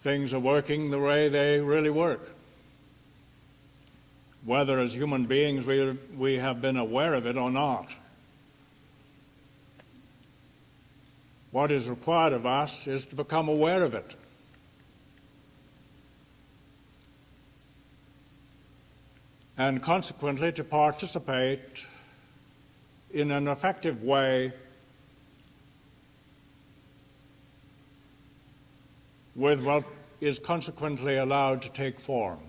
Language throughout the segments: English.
things are working the way they really work. Whether as human beings we have been aware of it or not. What is required of us is to become aware of it. And consequently to participate in an effective way with what is consequently allowed to take form.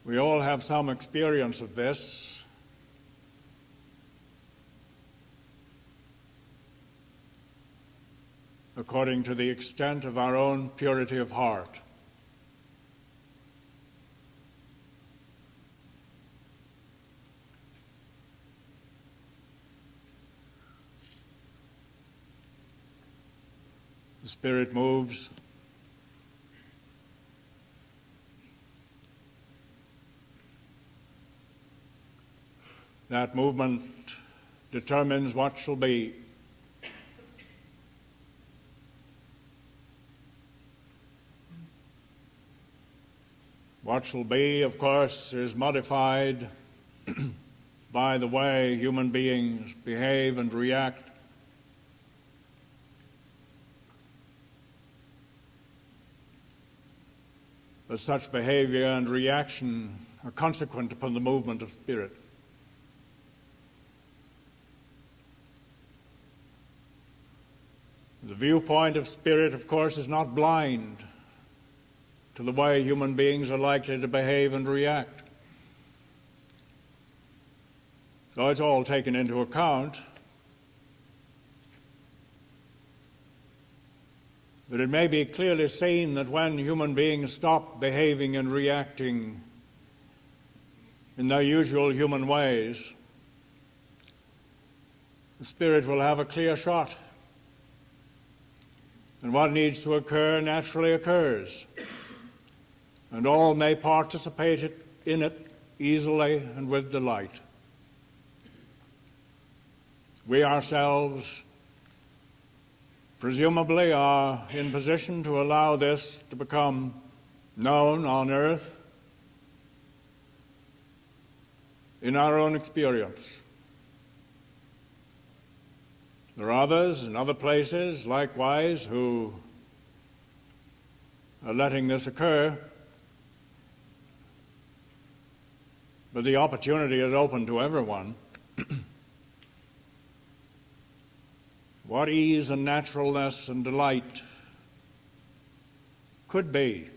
We all have some experience of this. According to the extent of our own purity of heart. The Spirit moves. That movement determines what shall be. What shall be, of course, is modified by the way human beings behave and react. But such behavior and reaction are consequent upon the movement of spirit. The viewpoint of spirit, of course, is not blind to the way human beings are likely to behave and react. So it's all taken into account. But it may be clearly seen that when human beings stop behaving and reacting in their usual human ways, the Spirit will have a clear shot. And what needs to occur naturally occurs. And all may participate in it easily and with delight. We ourselves presumably are in position to allow this to become known on earth in our own experience. There are others in other places, likewise, who are letting this occur, but the opportunity is open to everyone. What ease and naturalness and delight could be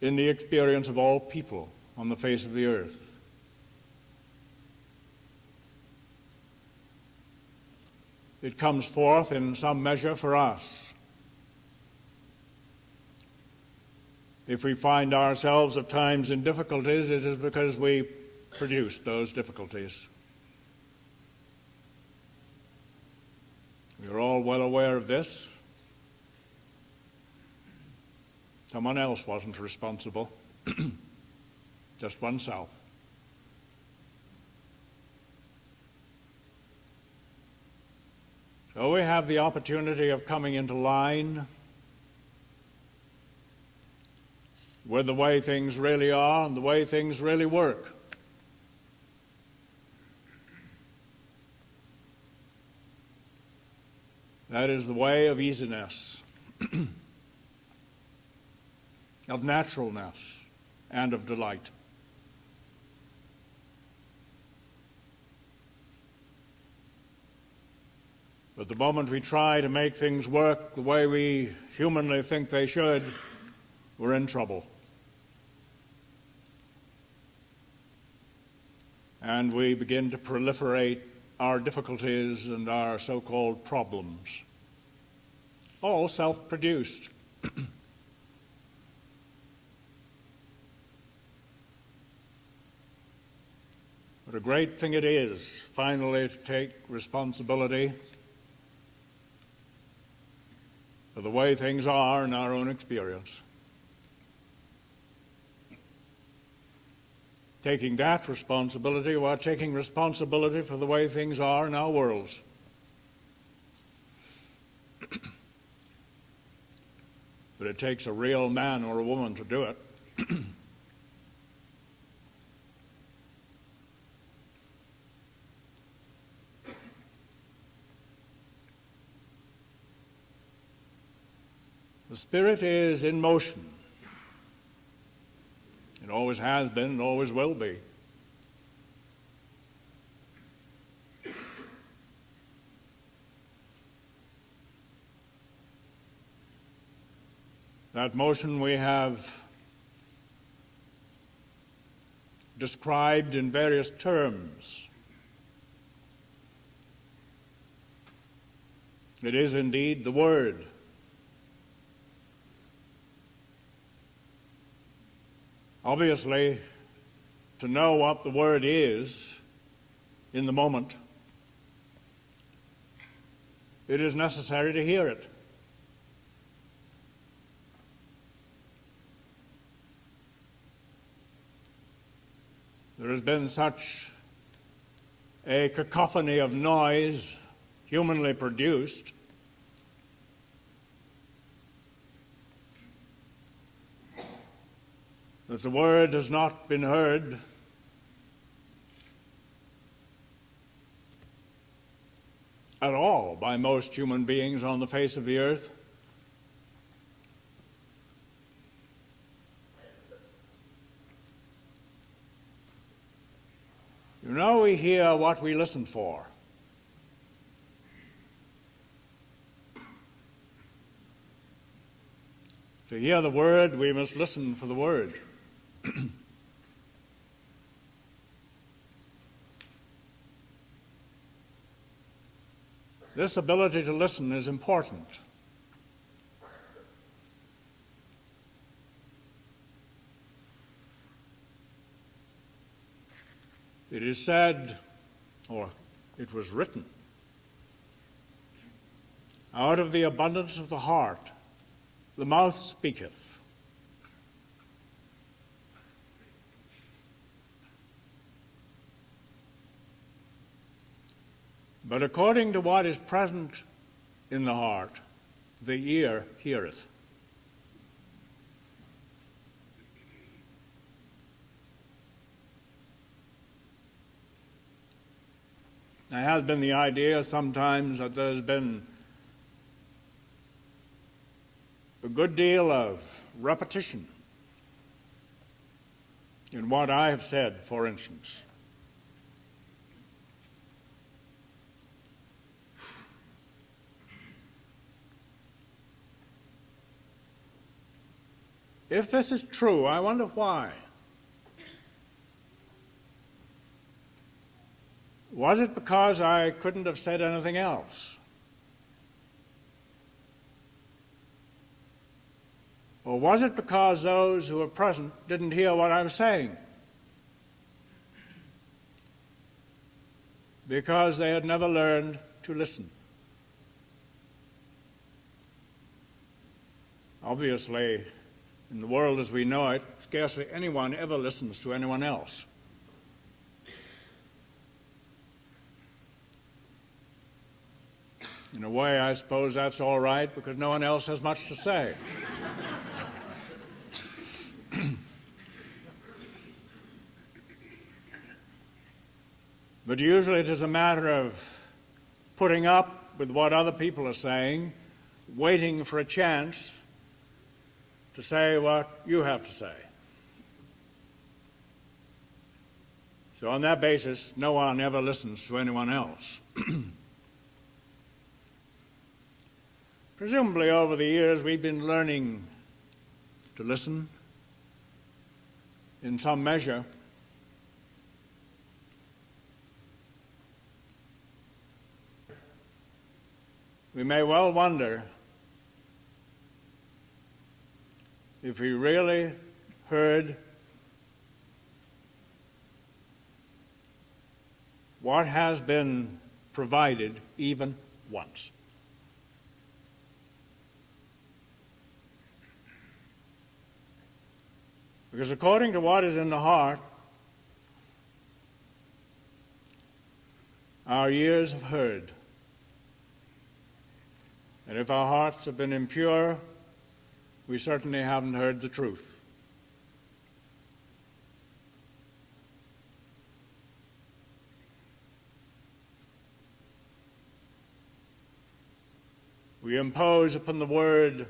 in the experience of all people on the face of the earth. It comes forth in some measure for us. If we find ourselves at times in difficulties, it is because we produced those difficulties. We are all well aware of this. Someone else wasn't responsible, just oneself. So we have the opportunity of coming into line with the way things really are and the way things really work. That is the way of easiness, of naturalness, and of delight. But the moment we try to make things work the way we humanly think they should, we're in trouble. And we begin to proliferate our difficulties and our so-called problems, all self-produced. What a great thing it is, finally, to take responsibility for the way things are in our own experience. Taking that responsibility, we're taking responsibility for the way things are in our worlds. But it takes a real man or a woman to do it. The Spirit is in motion. It always has been and always will be. That motion we have described in various terms. It is indeed the Word. Obviously, to know what the Word is in the moment, it is necessary to hear it. There has been such a cacophony of noise, humanly produced, that the Word has not been heard at all by most human beings on the face of the earth. You know, we hear what we listen for. To hear the Word, we must listen for the Word. This ability to listen is important. It is said, or it was written, out of the abundance of the heart, the mouth speaketh. But according to what is present in the heart, the ear heareth. There has been the idea sometimes that there's been a good deal of repetition in what I have said, for instance. If this is true, I wonder why. Was it because I couldn't have said anything else? Or was it because those who were present didn't hear what I was saying? Because they had never learned to listen. Obviously, in the world as we know it, scarcely anyone ever listens to anyone else. In a way, I suppose that's all right, because no one else has much to say. But usually it is a matter of putting up with what other people are saying, waiting for a chance to say what you have to say. So on that basis, no one ever listens to anyone else. Presumably over the years we've been learning to listen in some measure. We may well wonder if we really heard what has been provided even once. Because according to what is in the heart, our ears have heard. And if our hearts have been impure, we certainly haven't heard the truth. We impose upon the Word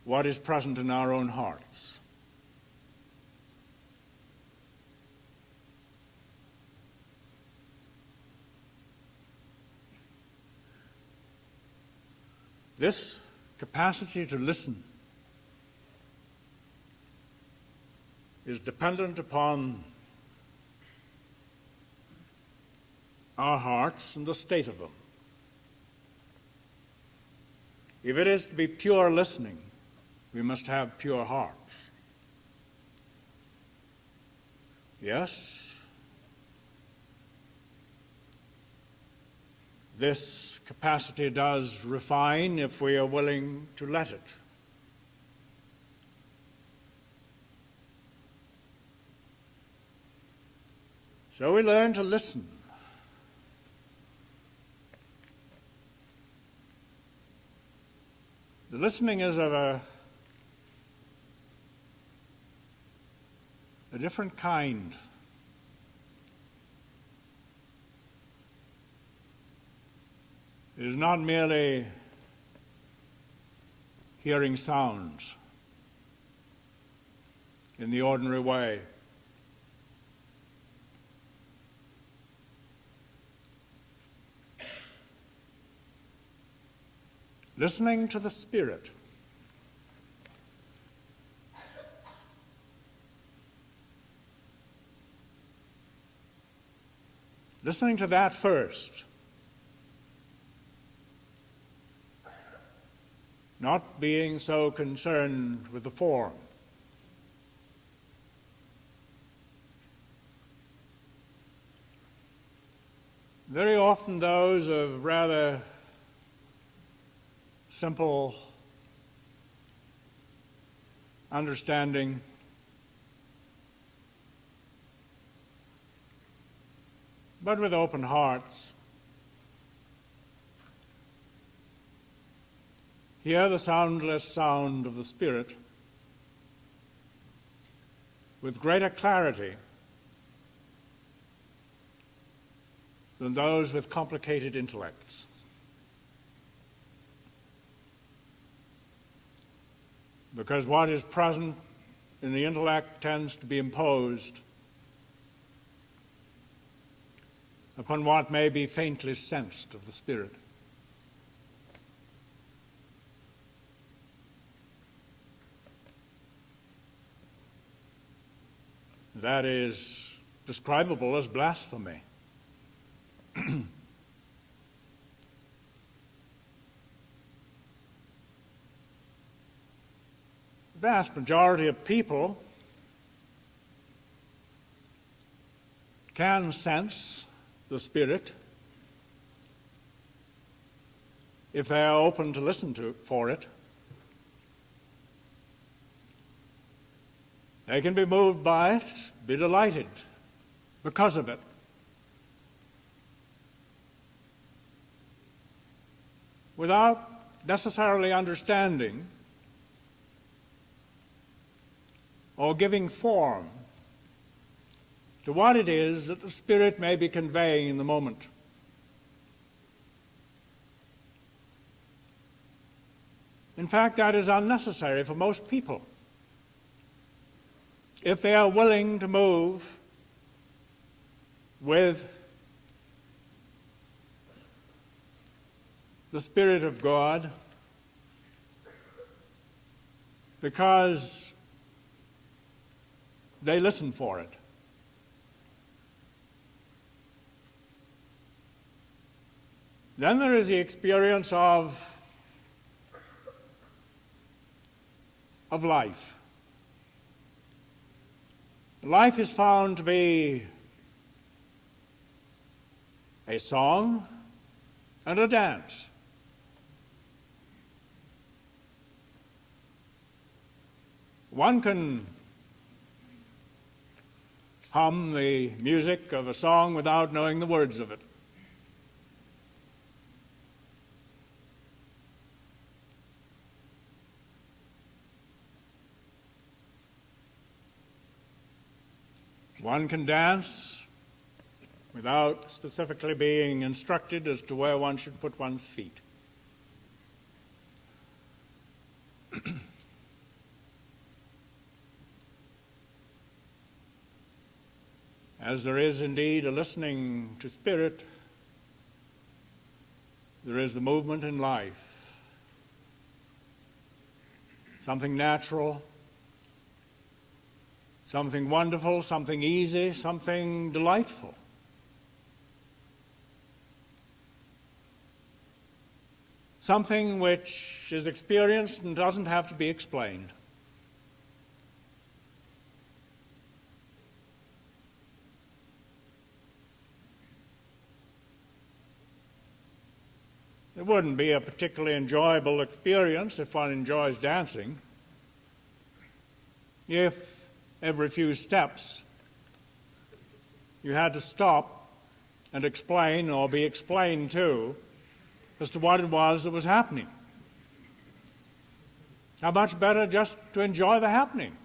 what is present in our own hearts. This capacity to listen is dependent upon our hearts and the state of them. If it is to be pure listening, we must have pure hearts. Yes, this capacity does refine if we are willing to let it. So we learn to listen. The listening is of a different kind. It is not merely hearing sounds in the ordinary way. Listening to the Spirit. Listening to that first. Not being so concerned with the form. Very often those of rather simple understanding but with open hearts hear the soundless sound of the Spirit with greater clarity than those with complicated intellects. Because what is present in the intellect tends to be imposed upon what may be faintly sensed of the Spirit. That is describable as blasphemy. The vast majority of people can sense the Spirit if they are open to listen for it. They can be moved by it, be delighted because of it. Without necessarily understanding or giving form to what it is that the Spirit may be conveying in the moment. In fact, that is unnecessary for most people. If they are willing to move with the Spirit of God, because they listen for it. Then there is the experience of life. Life is found to be a song and a dance. One can hum the music of a song without knowing the words of it. One can dance without specifically being instructed as to where one should put one's feet. As there is indeed a listening to spirit, there is the movement in life. Something natural, something wonderful, something easy, something delightful. Something which is experienced and doesn't have to be explained. It wouldn't be a particularly enjoyable experience if one enjoys dancing, if every few steps you had to stop and explain or be explained to as to what it was that was happening. How much better just to enjoy the happening.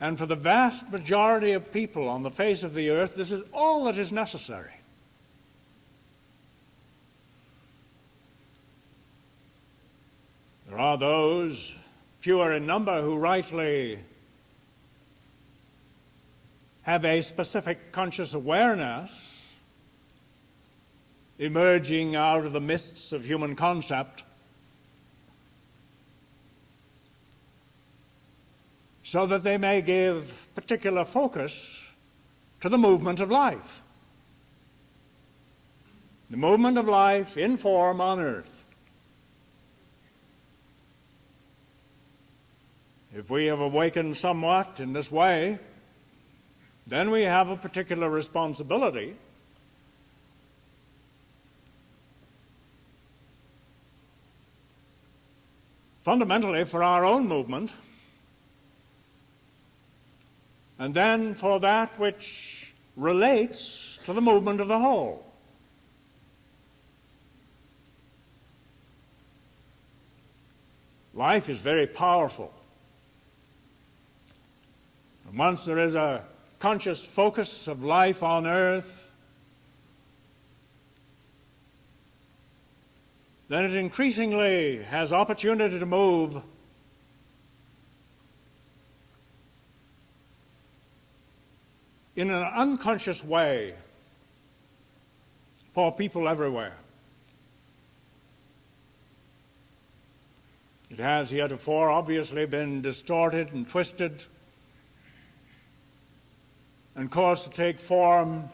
And for the vast majority of people on the face of the earth, this is all that is necessary. There are those, fewer in number, who rightly have a specific conscious awareness emerging out of the mists of human concept, so that they may give particular focus to the movement of life. The movement of life in form on earth. If we have awakened somewhat in this way, then we have a particular responsibility fundamentally for our own movement, and then for that which relates to the movement of the whole. Life is very powerful. And once there is a conscious focus of life on earth, then it increasingly has opportunity to move in an unconscious way for people everywhere. It has heretofore obviously been distorted and twisted and caused to take form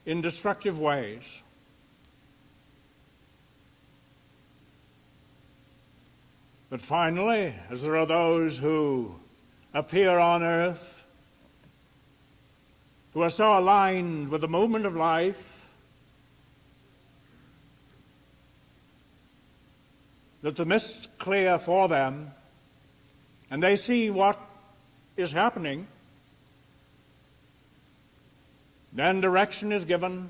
in destructive ways. But finally, as there are those who appear on earth who are so aligned with the movement of life that the mists clear for them and they see what is happening, then direction is given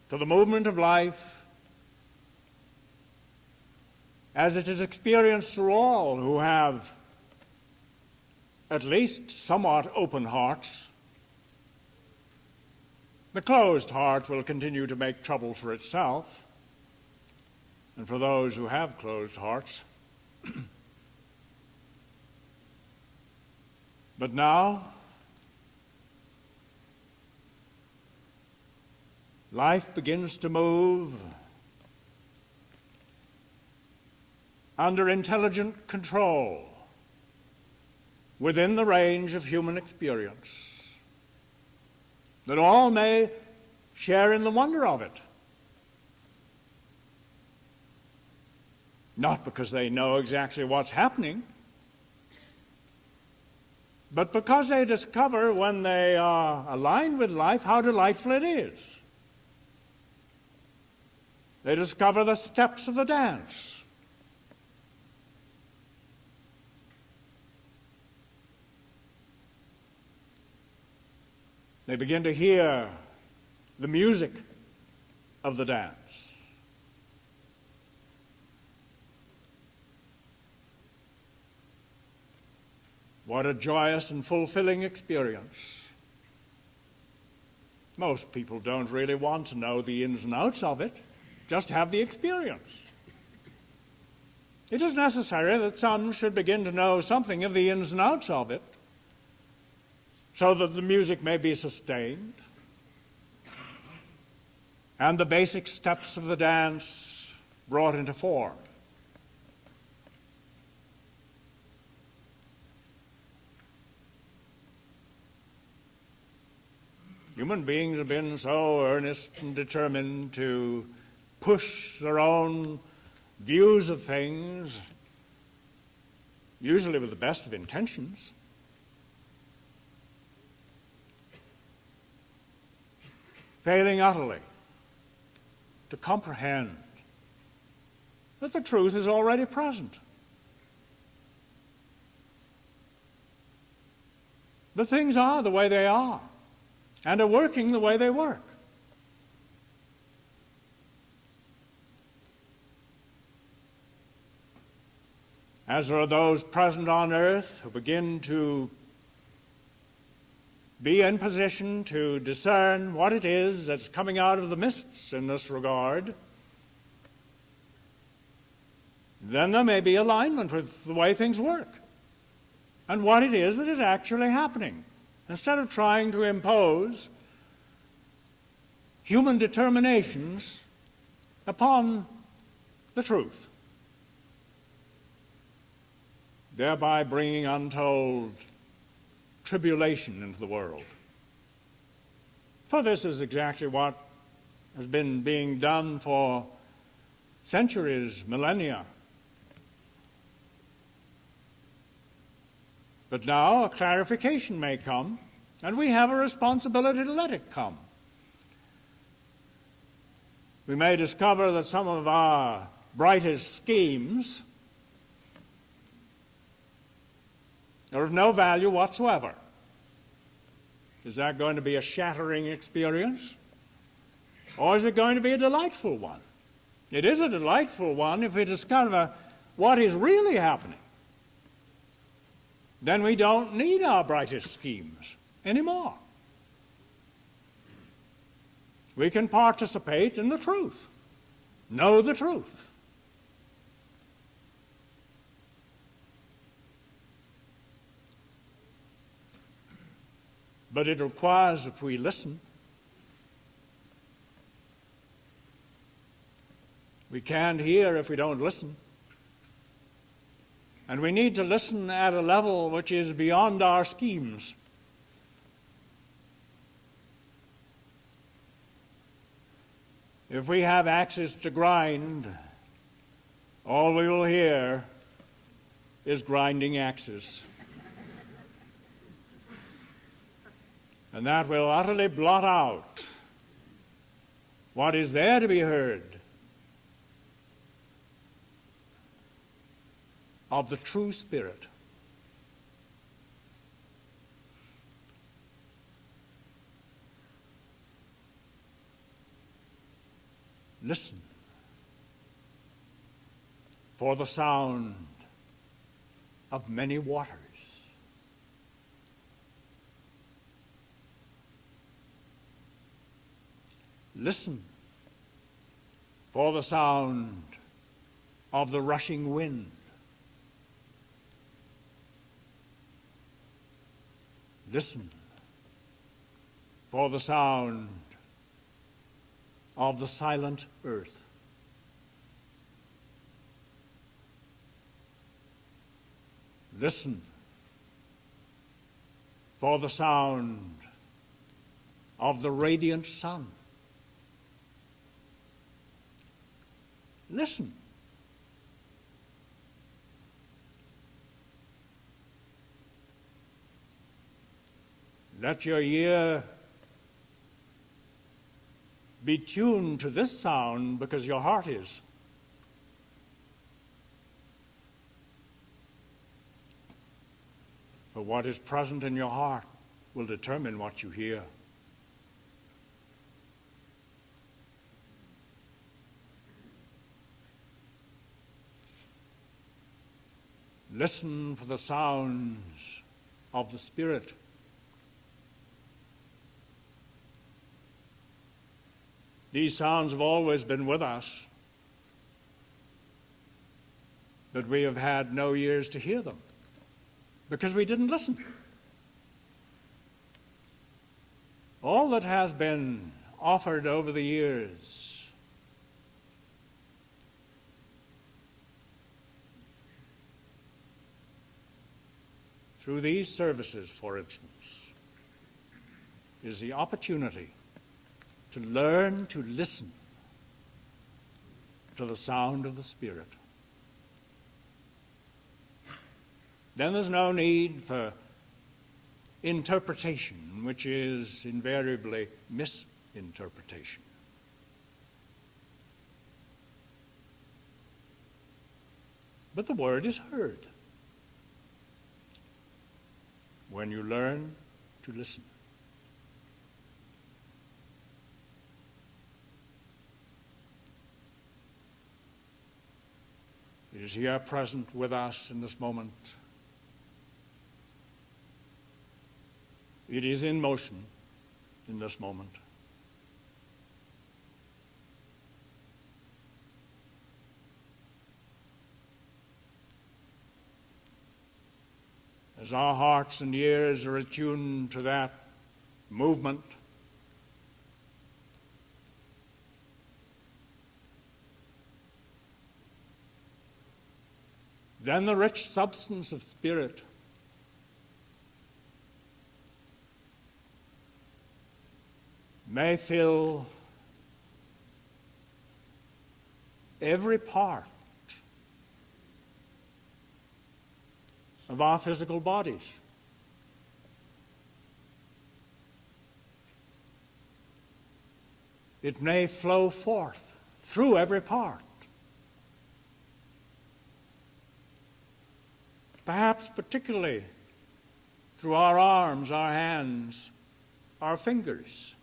to the movement of life as it is experienced through all who have at least somewhat open hearts. The closed heart will continue to make trouble for itself, and for those who have closed hearts. But now, life begins to move under intelligent control within the range of human experience, that all may share in the wonder of it. Not because they know exactly what's happening, but because they discover when they are aligned with life how delightful it is. They discover the steps of the dance. They begin to hear the music of the dance. What a joyous and fulfilling experience. Most people don't really want to know the ins and outs of it, just have the experience. It is necessary that some should begin to know something of the ins and outs of it, so that the music may be sustained and the basic steps of the dance brought into form. Human beings have been so earnest and determined to push their own views of things, usually with the best of intentions, failing utterly to comprehend that the truth is already present. The things are the way they are, and are working the way they work. As there are those present on earth who begin to be in position to discern what it is that's coming out of the mists in this regard, then there may be alignment with the way things work and what it is that is actually happening, instead of trying to impose human determinations upon the truth, thereby bringing untold tribulation into the world. For this is exactly what has been being done for centuries, millennia. But now a clarification may come, and we have a responsibility to let it come. We may discover that some of our brightest schemes are of no value whatsoever. Is that going to be a shattering experience? Or is it going to be a delightful one? It is a delightful one if we discover what is really happening. Then we don't need our brightest schemes anymore. We can participate in the truth, know the truth. But it requires that we listen. We can't hear if we don't listen. And we need to listen at a level which is beyond our schemes. If we have axes to grind, all we will hear is grinding axes. And that will utterly blot out what is there to be heard of the true spirit. Listen for the sound of many waters. Listen for the sound of the rushing wind. Listen for the sound of the silent earth. Listen for the sound of the radiant sun. Listen. Let your ear be tuned to this sound because your heart is. For what is present in your heart will determine what you hear. Listen for the sounds of the Spirit. These sounds have always been with us, but we have had no ears to hear them because we didn't listen. All that has been offered over the years through these services, for instance, is the opportunity to learn to listen to the sound of the Spirit. Then there's no need for interpretation, which is invariably misinterpretation. But the word is heard when you learn to listen. It is here present with us in this moment. It is in motion in this moment. As our hearts and ears are attuned to that movement, then the rich substance of Spirit may fill every part of our physical bodies. It may flow forth through every part. Perhaps particularly through our arms, our hands, our fingers.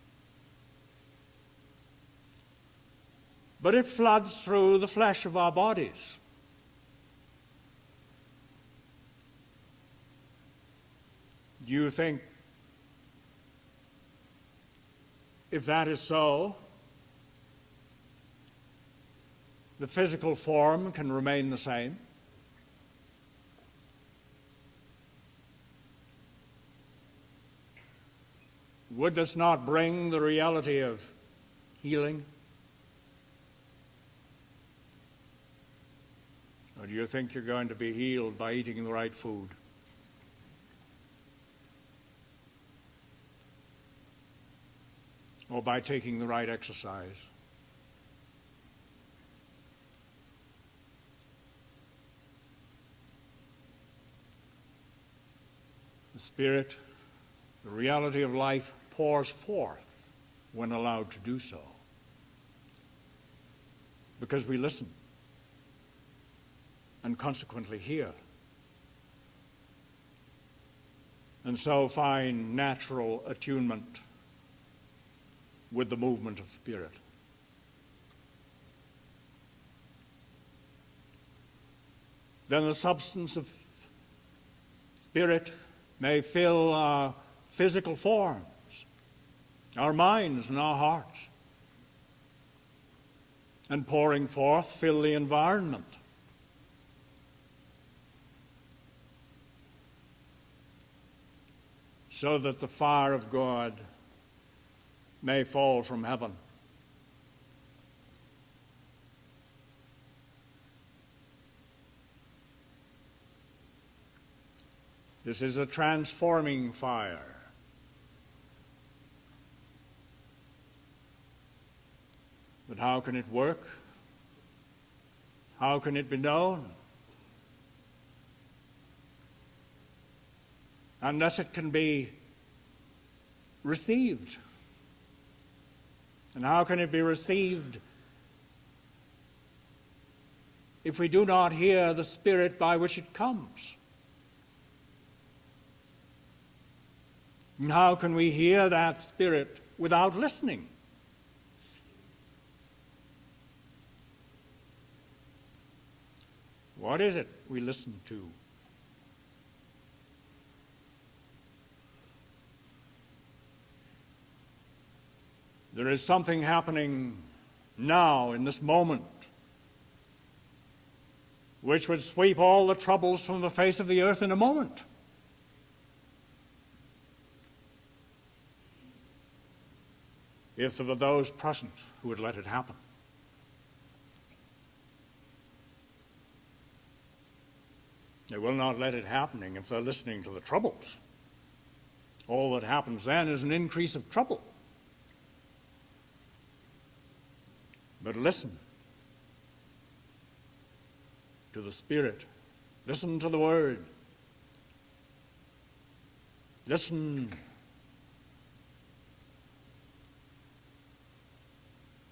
But it floods through the flesh of our bodies. Do you think, if that is so, the physical form can remain the same? Would this not bring the reality of healing? Or do you think you're going to be healed by eating the right food? Or by taking the right exercise? The Spirit, the reality of life, pours forth when allowed to do so. Because we listen and consequently hear. And so find natural attunement with the movement of Spirit. Then the substance of Spirit may fill our physical forms, our minds and our hearts, and pouring forth fill the environment. So that the fire of God may fall from heaven. This is a transforming fire. But how can it work? How can it be known? Unless it can be received And how can it be received if we do not hear the Spirit by which it comes? And how can we hear that Spirit without listening? What is it we listen to? There is something happening now in this moment which would sweep all the troubles from the face of the earth in a moment. If there were those present who would let it happen. They will not let it happening if they're listening to the troubles. All that happens then is an increase of trouble. But listen to the Spirit. Listen to the Word. Listen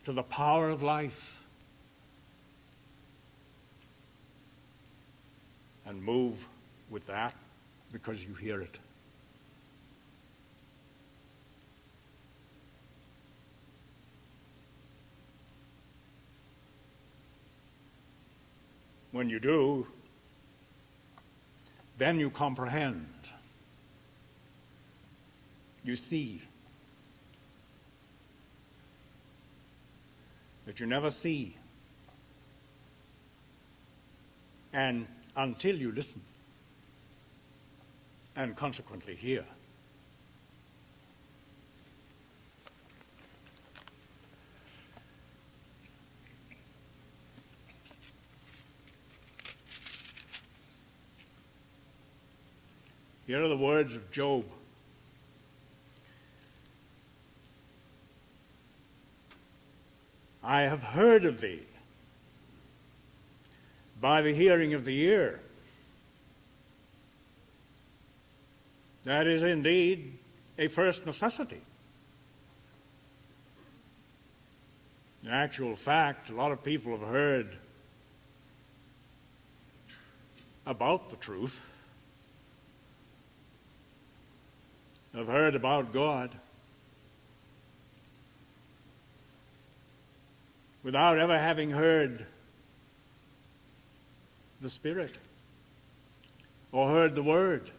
to the power of life. And move with that because you hear it. When you do, then you comprehend. You see that you never see, and until you listen and consequently hear. Here are the words of Job. I have heard of thee by the hearing of the ear. That is indeed a first necessity. In actual fact, a lot of people have heard about the truth, have heard about God, without ever having heard the Spirit or heard the Word.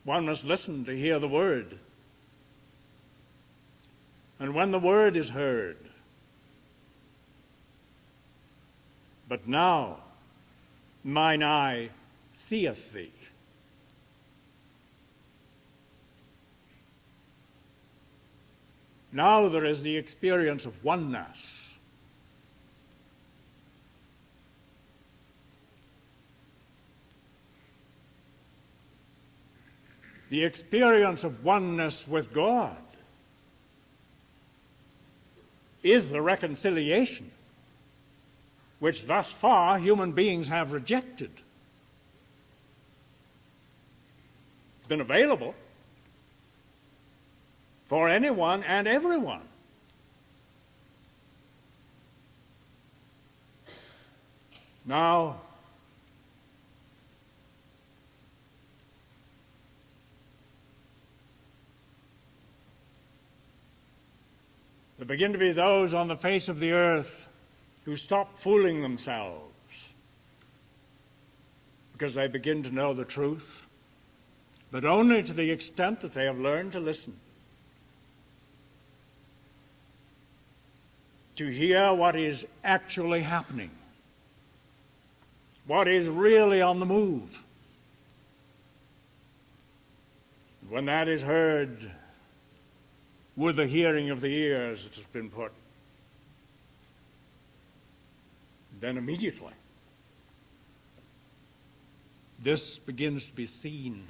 One must listen to hear the Word. And when the Word is heard, but now mine eye seeth thee. Now there is the experience of oneness. The experience of oneness with God is the reconciliation which thus far human beings have rejected. It's been available for anyone and everyone. Now, there begin to be those on the face of the earth who stop fooling themselves because they begin to know the truth, but only to the extent that they have learned to listen, to hear what is actually happening, what is really on the move. When that is heard with the hearing of the ears that has been put, then immediately this begins to be seen,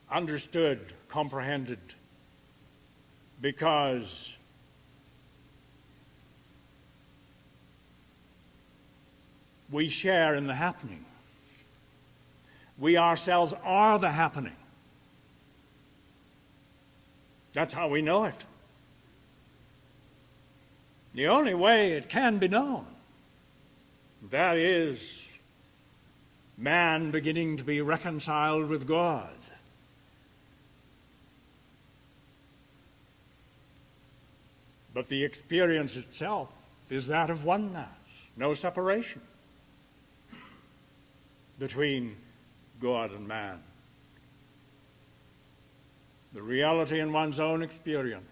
understood, comprehended, because we share in the happening. We ourselves are the happening. That's how we know it. The only way it can be known, that is man beginning to be reconciled with God. But the experience itself is that of oneness, no separation between God and man. The reality in one's own experience.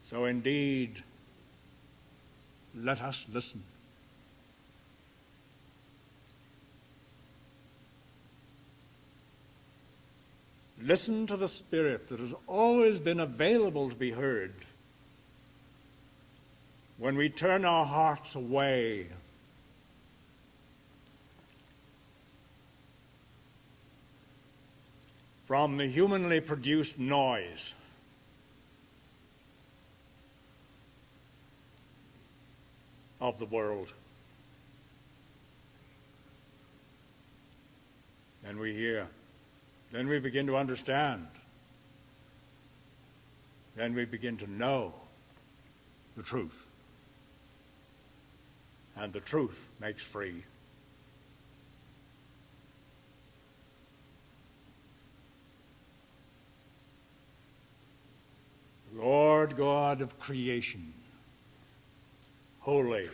So indeed, let us listen. Listen to the Spirit that has always been available to be heard when we turn our hearts away from the humanly produced noise of the world. Then we hear. Then we begin to understand. Then we begin to know the truth. And the truth makes free. Lord God of creation, holy